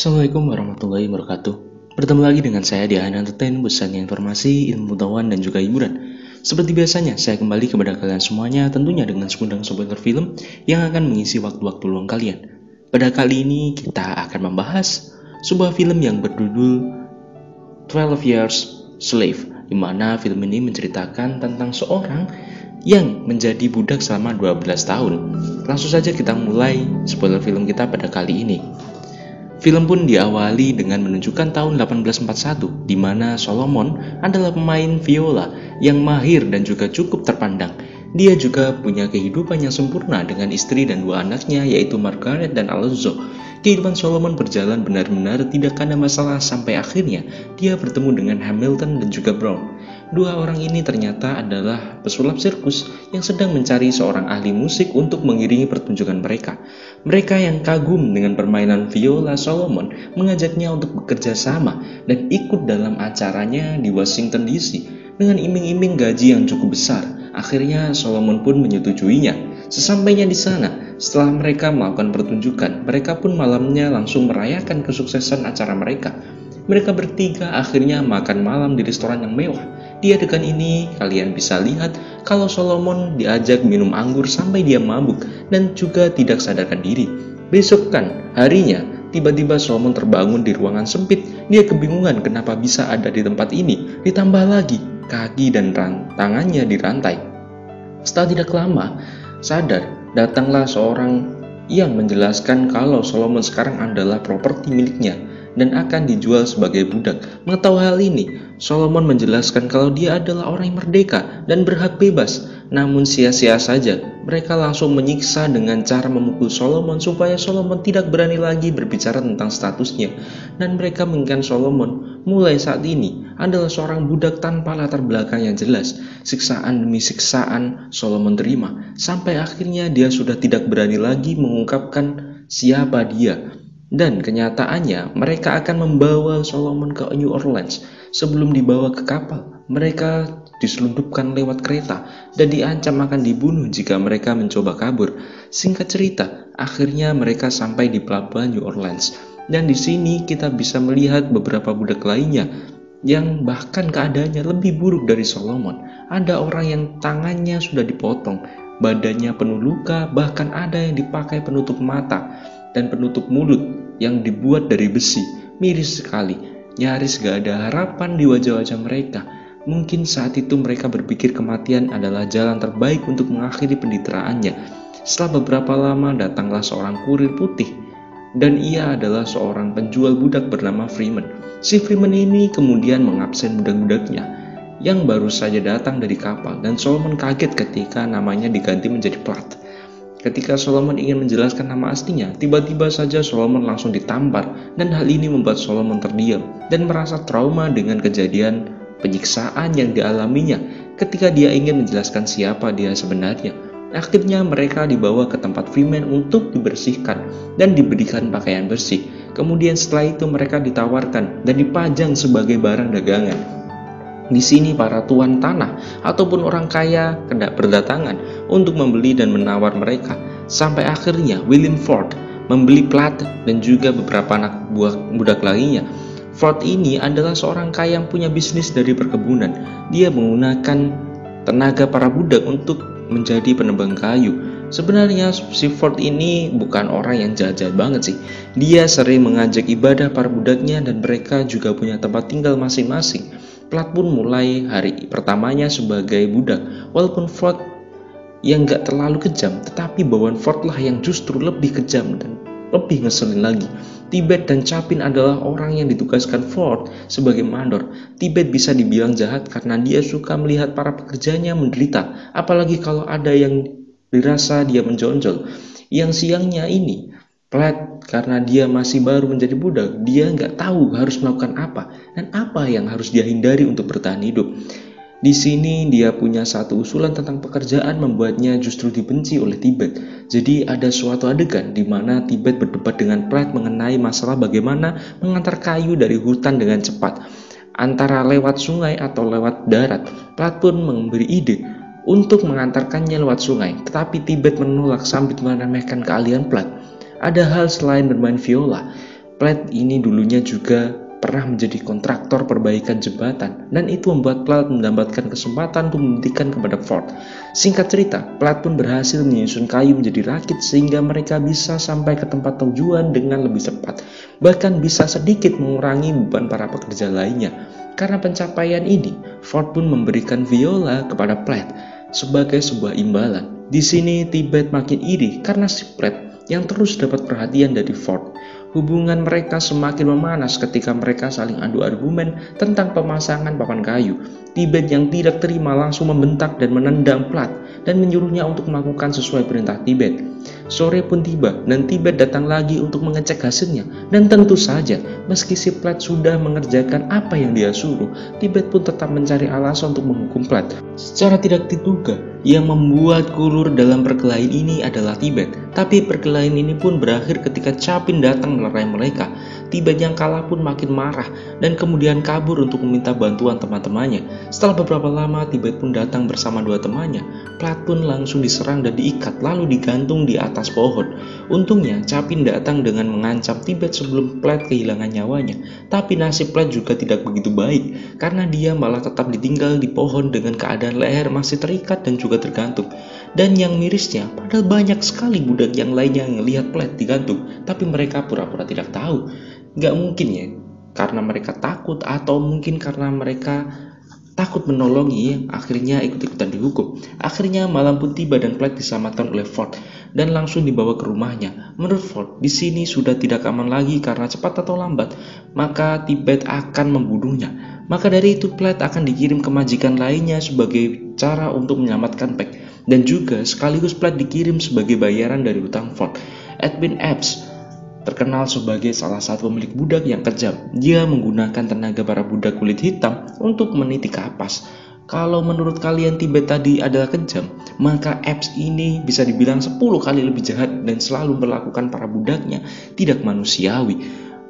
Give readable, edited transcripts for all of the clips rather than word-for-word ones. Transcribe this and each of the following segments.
Assalamualaikum warahmatullahi wabarakatuh. Bertemu lagi dengan saya di Ahan Entertain, busanya informasi, ilmu pengetahuan, dan juga hiburan. Seperti biasanya, saya kembali kepada kalian semuanya tentunya dengan segudang spoiler film yang akan mengisi waktu-waktu luang kalian. Pada kali ini kita akan membahas sebuah film yang berjudul 12 Years Slave, di mana film ini menceritakan tentang seorang yang menjadi budak selama 12 tahun. Langsung saja kita mulai spoiler film kita pada kali ini. Film pun diawali dengan menunjukkan tahun 1841, di mana Solomon adalah pemain viola yang mahir dan juga cukup terpandang. Dia juga punya kehidupan yang sempurna dengan istri dan dua anaknya, yaitu Margaret dan Alonzo. Kehidupan Solomon berjalan benar-benar tidak ada masalah sampai akhirnya dia bertemu dengan Hamilton dan juga Brown. Dua orang ini ternyata adalah pesulap sirkus yang sedang mencari seorang ahli musik untuk mengiringi pertunjukan mereka. Mereka yang kagum dengan permainan viola Solomon mengajaknya untuk bekerja sama dan ikut dalam acaranya di Washington DC dengan iming-iming gaji yang cukup besar. Akhirnya Solomon pun menyetujuinya. Sesampainya di sana, setelah mereka melakukan pertunjukan, mereka pun malamnya langsung merayakan kesuksesan acara mereka. Mereka bertiga akhirnya makan malam di restoran yang mewah. Di adegan ini kalian bisa lihat kalau Solomon diajak minum anggur sampai dia mabuk dan juga tidak sadarkan diri. Besokkan harinya, tiba-tiba Solomon terbangun di ruangan sempit. Dia kebingungan kenapa bisa ada di tempat ini. Ditambah lagi, kaki dan tangannya dirantai. Setelah tidak lama, sadar, datanglah seorang yang menjelaskan kalau Solomon sekarang adalah properti miliknya dan akan dijual sebagai budak. Mengetahui hal ini, Solomon menjelaskan kalau dia adalah orang yang merdeka dan berhak bebas. Namun sia-sia saja, mereka langsung menyiksa dengan cara memukul Solomon supaya Solomon tidak berani lagi berbicara tentang statusnya. Dan mereka menginginkan Solomon mulai saat ini adalah seorang budak tanpa latar belakang yang jelas. Siksaan demi siksaan Solomon terima, sampai akhirnya dia sudah tidak berani lagi mengungkapkan siapa dia. Dan kenyataannya mereka akan membawa Solomon ke New Orleans. Sebelum dibawa ke kapal, mereka diselundupkan lewat kereta dan diancam akan dibunuh jika mereka mencoba kabur. Singkat cerita, akhirnya mereka sampai di pelabuhan New Orleans. Dan di sini kita bisa melihat beberapa budak lainnya yang bahkan keadaannya lebih buruk dari Solomon. Ada orang yang tangannya sudah dipotong, badannya penuh luka, bahkan ada yang dipakai penutup mata dan penutup mulut yang dibuat dari besi. Miris sekali, nyaris gak ada harapan di wajah-wajah mereka. Mungkin saat itu mereka berpikir kematian adalah jalan terbaik untuk mengakhiri penderitaannya. Setelah beberapa lama datanglah seorang kurir putih, dan ia adalah seorang penjual budak bernama Freeman. Si Freeman ini kemudian mengabsen budak-budaknya yang baru saja datang dari kapal, dan Solomon kaget ketika namanya diganti menjadi Platt. Ketika Solomon ingin menjelaskan nama aslinya, tiba-tiba saja Solomon langsung ditampar, dan hal ini membuat Solomon terdiam dan merasa trauma dengan kejadian penyiksaan yang dialaminya ketika dia ingin menjelaskan siapa dia sebenarnya. Akhirnya mereka dibawa ke tempat Freeman untuk dibersihkan dan diberikan pakaian bersih. Kemudian setelah itu mereka ditawarkan dan dipajang sebagai barang dagangan. Di sini para tuan tanah ataupun orang kaya hendak berdatangan untuk membeli dan menawar mereka. Sampai akhirnya William Ford membeli Platt dan juga beberapa anak buah budak lainnya. Ford ini adalah seorang kaya yang punya bisnis dari perkebunan. Dia menggunakan tenaga para budak untuk menjadi penebang kayu. Sebenarnya si Ford ini bukan orang yang jahat-jahat banget sih. Dia sering mengajak ibadah para budaknya dan mereka juga punya tempat tinggal masing-masing. Platt pun mulai hari pertamanya sebagai budak. Walaupun Ford yang gak terlalu kejam, tetapi bawaan Ford lah yang justru lebih kejam dan lebih ngeselin lagi. Tibet dan Chapin adalah orang yang ditugaskan Ford sebagai mandor. Tibet bisa dibilang jahat karena dia suka melihat para pekerjanya menderita, apalagi kalau ada yang dirasa dia menjonjol. Yang siangnya ini Platt, karena dia masih baru menjadi budak, dia nggak tahu harus melakukan apa dan apa yang harus dia hindari untuk bertahan hidup. Di sini dia punya satu usulan tentang pekerjaan membuatnya justru dibenci oleh Tibet. Jadi ada suatu adegan di mana Tibet berdebat dengan Platt mengenai masalah bagaimana mengantar kayu dari hutan dengan cepat, antara lewat sungai atau lewat darat. Platt pun memberi ide untuk mengantarkannya lewat sungai, tetapi Tibet menolak sambil meremehkan keahlian Platt. Ada hal selain bermain viola. Platt ini dulunya juga pernah menjadi kontraktor perbaikan jembatan, dan itu membuat Platt mendapatkan kesempatan untuk membuktikan kepada Ford. Singkat cerita, Platt pun berhasil menyusun kayu menjadi rakit sehingga mereka bisa sampai ke tempat tujuan dengan lebih cepat, bahkan bisa sedikit mengurangi beban para pekerja lainnya. Karena pencapaian ini, Ford pun memberikan viola kepada Platt sebagai sebuah imbalan. Di sini Tibet makin iri karena si Platt yang terus dapat perhatian dari Ford. Hubungan mereka semakin memanas ketika mereka saling adu argumen tentang pemasangan papan kayu. Tibet yang tidak terima langsung membentak dan menendang Platt dan menyuruhnya untuk melakukan sesuai perintah Tibet. Sore pun tiba dan Tibet datang lagi untuk mengecek hasilnya, dan tentu saja meski si Platt sudah mengerjakan apa yang dia suruh, Tibet pun tetap mencari alasan untuk menghukum Platt. Secara tidak diduga, yang membuat gulur dalam perkelahian ini adalah Tibet, tapi perkelahian ini pun berakhir ketika Chapin datang melerai mereka. Tibet yang kalah pun makin marah dan kemudian kabur untuk meminta bantuan teman-temannya. Setelah beberapa lama, Tibet pun datang bersama dua temannya. Platt pun langsung diserang dan diikat lalu digantung di atas pohon. Untungnya Chapin datang dengan mengancam Tibet sebelum Platt kehilangan nyawanya. Tapi nasib Platt juga tidak begitu baik karena dia malah tetap ditinggal di pohon dengan keadaan leher masih terikat dan juga tergantung. Dan yang mirisnya, padahal banyak sekali budak yang lainnya yang melihat Platt digantung, tapi mereka pura-pura tidak tahu. Gak mungkin ya, karena mereka takut atau mungkin karena mereka takut menolongi, akhirnya ikut-ikutan dihukum. Akhirnya malam pun tiba dan Platt diselamatkan oleh Ford dan langsung dibawa ke rumahnya. Menurut Ford, di sini sudah tidak aman lagi karena cepat atau lambat maka Tibet akan membunuhnya. Maka dari itu Platt akan dikirim ke majikan lainnya sebagai cara untuk menyelamatkan Peck, dan juga sekaligus Platt dikirim sebagai bayaran dari hutang Ford. Edwin Epps terkenal sebagai salah satu pemilik budak yang kejam. Dia menggunakan tenaga para budak kulit hitam untuk meniti kapas. Kalau menurut kalian Tibet tadi adalah kejam, maka Epps ini bisa dibilang 10 kali lebih jahat dan selalu memperlakukan para budaknya tidak manusiawi.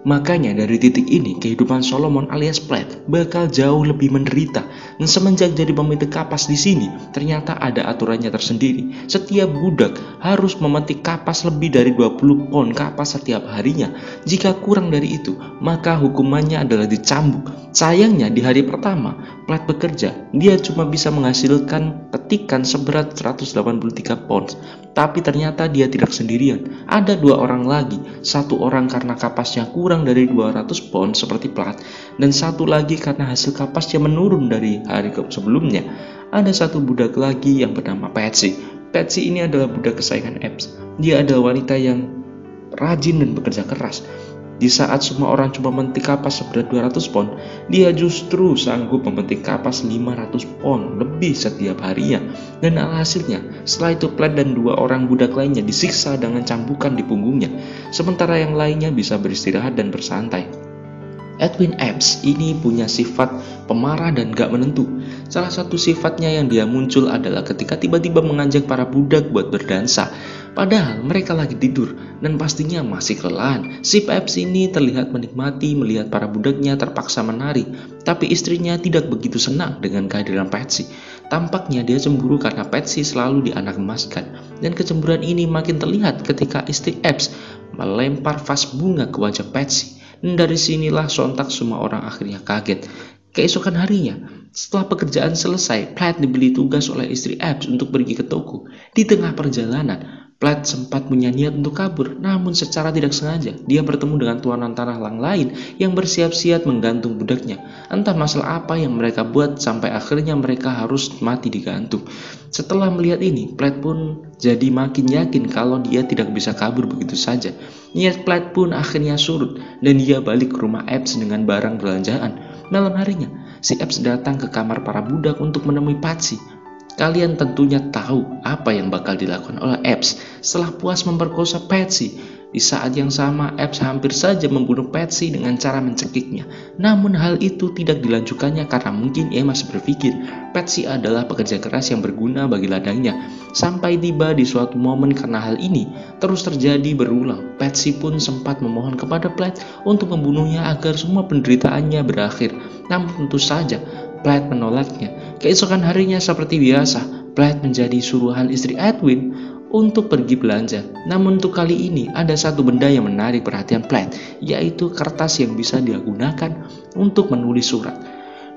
Makanya dari titik ini kehidupan Solomon alias Platt bakal jauh lebih menderita. Dan semenjak jadi pemilik kapas di sini, ternyata ada aturannya tersendiri. Setiap budak harus memetik kapas lebih dari 20 pon kapas setiap harinya. Jika kurang dari itu, maka hukumannya adalah dicambuk. Sayangnya di hari pertama Platt bekerja, dia cuma bisa menghasilkan petikan seberat 183 pons. Tapi ternyata dia tidak sendirian. Ada dua orang lagi, satu orang karena kapasnya kurang dari 200 pon seperti Platt, dan satu lagi karena hasil kapasnya menurun dari hari sebelumnya. Ada satu budak lagi yang bernama Patsy. Patsy ini adalah budak kesayangan Epps. Dia adalah wanita yang rajin dan bekerja keras. Di saat semua orang cuma memetik kapas seberat 200 pon, dia justru sanggup memetik kapas 500 pon lebih setiap harinya. Dan alhasilnya, setelah itu Platt dan dua orang budak lainnya disiksa dengan cambukan di punggungnya, sementara yang lainnya bisa beristirahat dan bersantai. Edwin Epps ini punya sifat pemarah dan gak menentu. Salah satu sifatnya yang dia muncul adalah ketika tiba-tiba mengajak para budak buat berdansa. Padahal mereka lagi tidur dan pastinya masih kelelahan. Si Epps ini terlihat menikmati melihat para budaknya terpaksa menari, tapi istrinya tidak begitu senang dengan kehadiran Patsy. Tampaknya dia cemburu karena Patsy selalu dianak-emaskan, dan kecemburuan ini makin terlihat ketika istri Epps melempar vas bunga ke wajah Patsy. Dan dari sinilah sontak semua orang akhirnya kaget. Keesokan harinya, setelah pekerjaan selesai, Platt diberi tugas oleh istri Epps untuk pergi ke toko. Di tengah perjalanan, Platt sempat punya niat untuk kabur, namun secara tidak sengaja dia bertemu dengan tuanan tanah lain yang bersiap-siap menggantung budaknya. Entah masalah apa yang mereka buat sampai akhirnya mereka harus mati digantung. Setelah melihat ini, Platt pun jadi makin yakin kalau dia tidak bisa kabur begitu saja. Niat Platt pun akhirnya surut dan dia balik ke rumah Epps dengan barang belanjaan. Malam harinya, si Epps datang ke kamar para budak untuk menemui Patsy. Kalian tentunya tahu apa yang bakal dilakukan oleh Epps setelah puas memperkosa Patsy. Di saat yang sama, Epps hampir saja membunuh Patsy dengan cara mencekiknya. Namun hal itu tidak dilanjutkannya karena mungkin ia masih berpikir Patsy adalah pekerja keras yang berguna bagi ladangnya. Sampai tiba di suatu momen karena hal ini terus terjadi berulang, Patsy pun sempat memohon kepada Platt untuk membunuhnya agar semua penderitaannya berakhir. Namun tentu saja Platt menolaknya. Keesokan harinya seperti biasa, Platt menjadi suruhan istri Edwin untuk pergi belanja. Namun untuk kali ini ada satu benda yang menarik perhatian Platt, yaitu kertas yang bisa dia gunakan untuk menulis surat.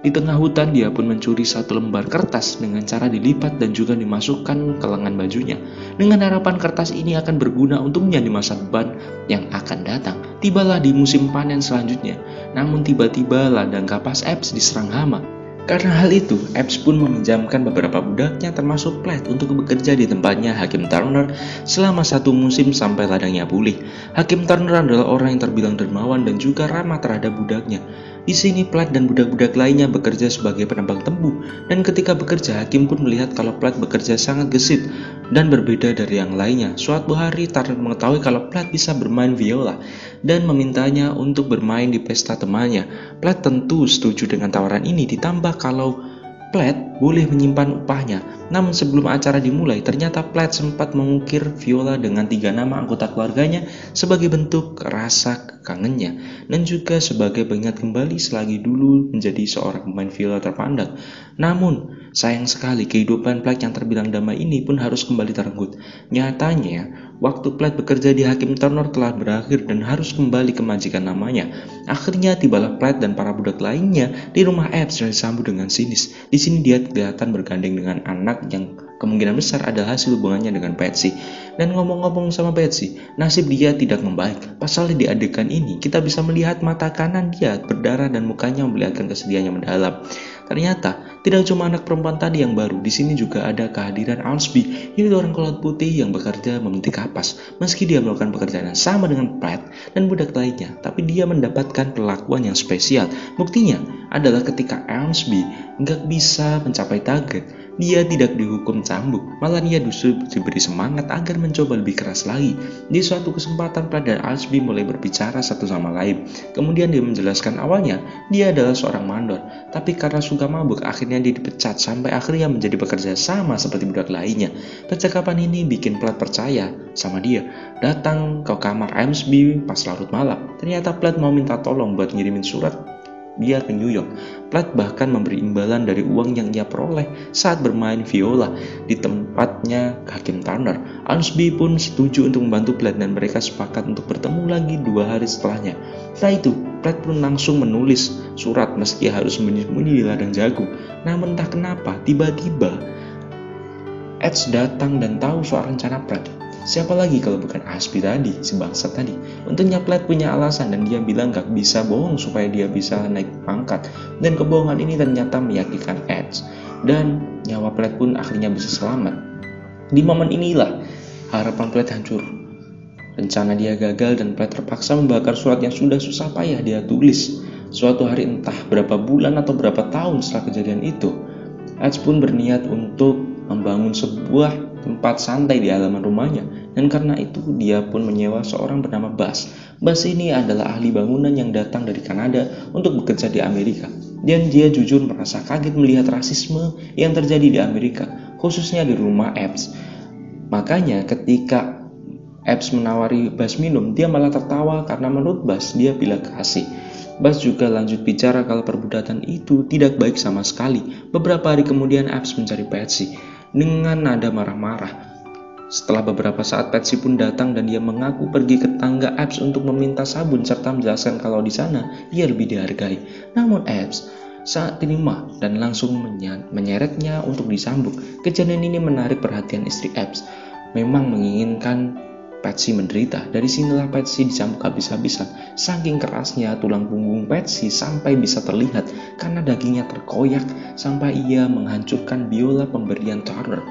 Di tengah hutan dia pun mencuri satu lembar kertas dengan cara dilipat dan juga dimasukkan ke lengan bajunya, dengan harapan kertas ini akan berguna untuknya di masa depan yang akan datang. Tibalah di musim panen selanjutnya, namun tiba-tiba ladang kapas Epps diserang hama. Karena hal itu, Epps pun meminjamkan beberapa budaknya termasuk Platt untuk bekerja di tempatnya Hakim Turner selama 1 musim sampai ladangnya pulih. Hakim Turner adalah orang yang terbilang dermawan dan juga ramah terhadap budaknya. Di sini Platt dan budak-budak lainnya bekerja sebagai penambang tebu, dan ketika bekerja Hakim pun melihat kalau Platt bekerja sangat gesit dan berbeda dari yang lainnya. Suatu hari Turner mengetahui kalau Platt bisa bermain viola dan memintanya untuk bermain di pesta temannya. Platt tentu setuju dengan tawaran ini, ditambah kalau Platt boleh menyimpan upahnya. Namun sebelum acara dimulai, ternyata Platt sempat mengukir viola dengan 3 nama anggota keluarganya sebagai bentuk rasa kangennya dan juga sebagai pengingat kembali selagi dulu menjadi seorang pemain viola terpandang. Namun sayang sekali kehidupan Platt yang terbilang damai ini pun harus kembali terenggut. Nyatanya waktu Platt bekerja di Hakim Turner telah berakhir dan harus kembali ke majikan namanya. Akhirnya tibalah Platt dan para budak lainnya di rumah Epps dan disambut dengan sinis. Di sini dia kelihatan bergandeng dengan anak yang kemungkinan besar adalah hasil hubungannya dengan Patsy. Dan ngomong-ngomong sama Patsy, nasib dia tidak membaik. Pasalnya di adegan ini kita bisa melihat mata kanan dia berdarah dan mukanya memperlihatkan kesedihan yang mendalam. Ternyata tidak cuma anak perempuan tadi yang baru, di sini juga ada kehadiran Alsby, yaitu orang kulit putih yang bekerja memetik kapas. Meski dia melakukan pekerjaan yang sama dengan Platt dan budak lainnya, tapi dia mendapatkan perlakuan yang spesial. Buktinya adalah ketika Alsby nggak bisa mencapai target, dia tidak dihukum cambuk, malah dia justru diberi semangat agar mencoba lebih keras lagi. Di suatu kesempatan Platt dan Alsby mulai berbicara satu sama lain. Kemudian dia menjelaskan awalnya dia adalah seorang mandor, tapi karena suka mabuk akhirnya dia dipecat sampai akhirnya menjadi bekerja sama seperti budak lainnya. Percakapan ini bikin Platt percaya sama dia. Datang ke kamar Alsby pas larut malam. Ternyata Platt mau minta tolong buat ngirimin surat dia ke New York. Platt bahkan memberi imbalan dari uang yang ia peroleh saat bermain viola di tempatnya Hakim Turner. Alsby pun setuju untuk membantu Platt dan mereka sepakat untuk bertemu lagi 2 hari setelahnya. Setelah itu, Platt pun langsung menulis surat meski harus sembunyi-sembunyi di ladang jagung. Namun entah kenapa, tiba-tiba Edge datang dan tahu soal rencana Platt. Siapa lagi kalau bukan Alsby tadi, si bangsat tadi. Untungnya Platt punya alasan dan dia bilang gak bisa bohong supaya dia bisa naik pangkat. Dan kebohongan ini ternyata meyakinkan Edge. Dan nyawa Platt pun akhirnya bisa selamat. Di momen inilah harapan Platt hancur. Rencana dia gagal dan Platt terpaksa membakar surat yang sudah susah payah dia tulis. Suatu hari entah berapa bulan atau berapa tahun setelah kejadian itu, Edge pun berniat untuk membangun sebuah tempat santai di halaman rumahnya, dan karena itu dia pun menyewa seorang bernama Bas. Bas ini adalah ahli bangunan yang datang dari Kanada untuk bekerja di Amerika, dan dia jujur merasa kaget melihat rasisme yang terjadi di Amerika, khususnya di rumah Epps. Makanya ketika Epps menawari Bas minum, dia malah tertawa karena menurut Bas dia bila kasih. Bas juga lanjut bicara kalau perbudakan itu tidak baik sama sekali. Beberapa hari kemudian Epps mencari Patsy dengan nada marah-marah. Setelah beberapa saat Patsy pun datang dan dia mengaku pergi ke tangga Epps untuk meminta sabun serta menjelaskan kalau di sana ia lebih dihargai. Namun Epps saat terima dan langsung menyeretnya untuk disambung. Kejadian ini menarik perhatian istri Epps. Memang menginginkan Patsy menderita. Dari sinilah Patsy dicambuk habis-habisan. Saking kerasnya tulang punggung Patsy sampai bisa terlihat karena dagingnya terkoyak sampai ia menghancurkan biola pemberian Turner.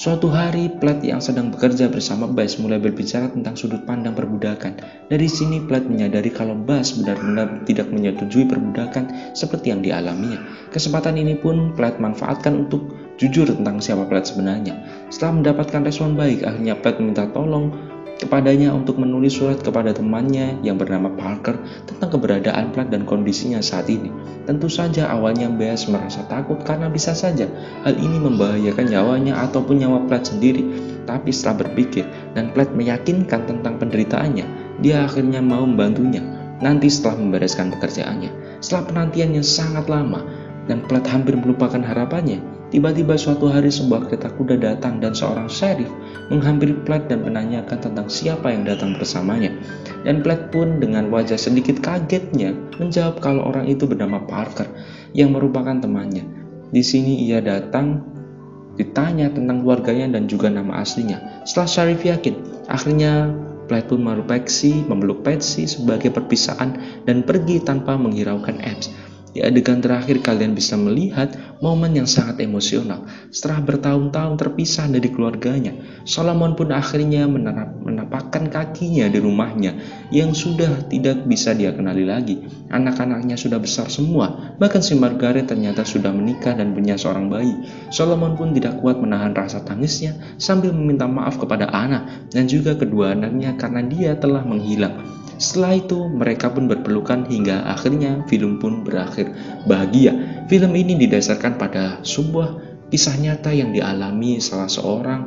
Suatu hari Platt yang sedang bekerja bersama Bas mulai berbicara tentang sudut pandang perbudakan. Dari sini Platt menyadari kalau Bas benar-benar tidak menyetujui perbudakan seperti yang dialaminya. Kesempatan ini pun Platt manfaatkan untuk jujur tentang siapa Platt sebenarnya. Setelah mendapatkan respon baik, akhirnya Platt minta tolong kepadanya untuk menulis surat kepada temannya yang bernama Parker tentang keberadaan Platt dan kondisinya saat ini. Tentu saja awalnya Bas merasa takut karena bisa saja hal ini membahayakan nyawanya ataupun nyawa Platt sendiri. Tapi setelah berpikir dan Platt meyakinkan tentang penderitaannya, dia akhirnya mau membantunya nanti setelah membereskan pekerjaannya. Setelah penantian yang sangat lama dan Platt hampir melupakan harapannya, Tiba-tiba suatu hari sebuah kereta kuda datang dan seorang sheriff menghampiri Platt dan menanyakan tentang siapa yang datang bersamanya. Dan Platt pun dengan wajah sedikit kagetnya menjawab kalau orang itu bernama Parker yang merupakan temannya. Di sini ia datang ditanya tentang keluarganya dan juga nama aslinya. Setelah sheriff yakin, akhirnya Platt pun memeluk Patsy sebagai perpisahan dan pergi tanpa menghiraukan Epps. Di adegan terakhir kalian bisa melihat momen yang sangat emosional. Setelah bertahun-tahun terpisah dari keluarganya, Solomon pun akhirnya menapakkan kakinya di rumahnya yang sudah tidak bisa dia kenali lagi. Anak-anaknya sudah besar semua, bahkan si Margaret ternyata sudah menikah dan punya seorang bayi. Solomon pun tidak kuat menahan rasa tangisnya sambil meminta maaf kepada Anna dan juga kedua anaknya karena dia telah menghilang. Setelah itu mereka pun berpelukan hingga akhirnya film pun berakhir bahagia. Film ini didasarkan pada sebuah kisah nyata yang dialami salah seorang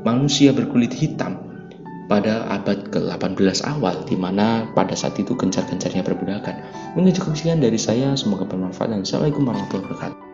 manusia berkulit hitam pada abad ke-18 awal, di mana pada saat itu gencar-gencarnya perbudakan. Mungkin cukup sekian dari saya, semoga bermanfaat dan assalamualaikum warahmatullahi wabarakatuh.